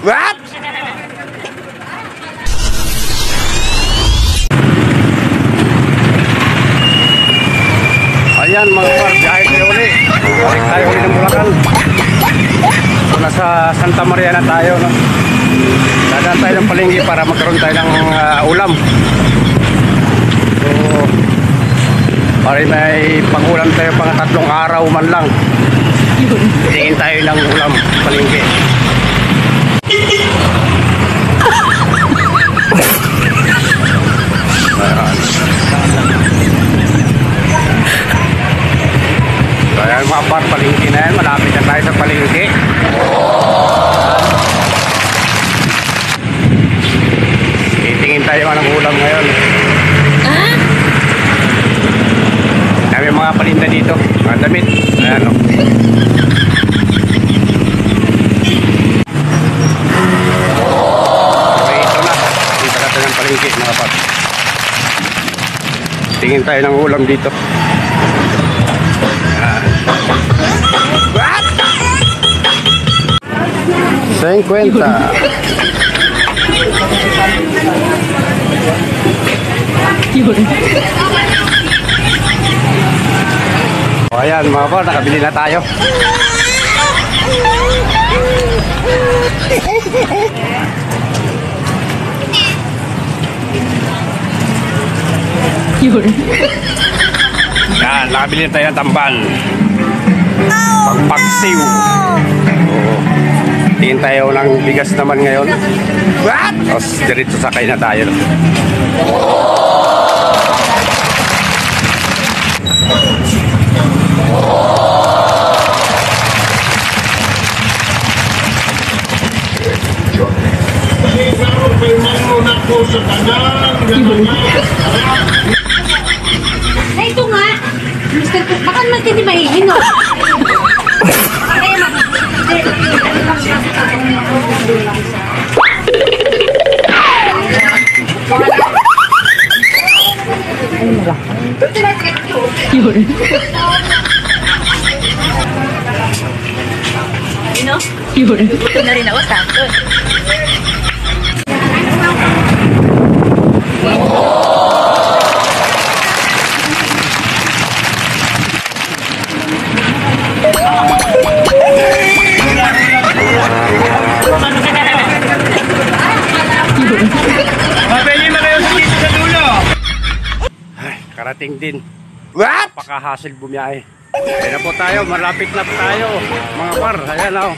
What? Ayan mga par, biyahe tayo ulit. Balik tayo ulit ng Bulacan. So nasa Santa Maria na tayo, no? Dadaan tayo ng palengke para magkaroon tayo ng ulam. So para may pang-ulam tayo pang 3 araw man lang. Tingin tayo ng ulam palengke. Kaya mga par, palengke na yan, malapit na tayo sa palengke. Titingin tayo ng ulam ngayon. Dami mga palinda dito, mga damit. Ayan o. Okay, ito na. Dito natin ng palengke mga par. Tingin tayo ng ulam dito. What? 50. O ayan mga par, nakabili na tayo. Yan, nakabili na tayo ng tambal. Pagpagsiw. Oo. Tingin tayo ng bigas naman ngayon. What? Tapos dirito sakay na tayo. Ay, ito nga. Mr. Cook, baka naman hindi mahihing, no? Ito na rin ako, sakto. Mabili na kayo dito sa dulo. Ay, karating din. What? Pakahasil bumiyahe. Kaya na po tayo, malapit na tayo mga par. Ayan o.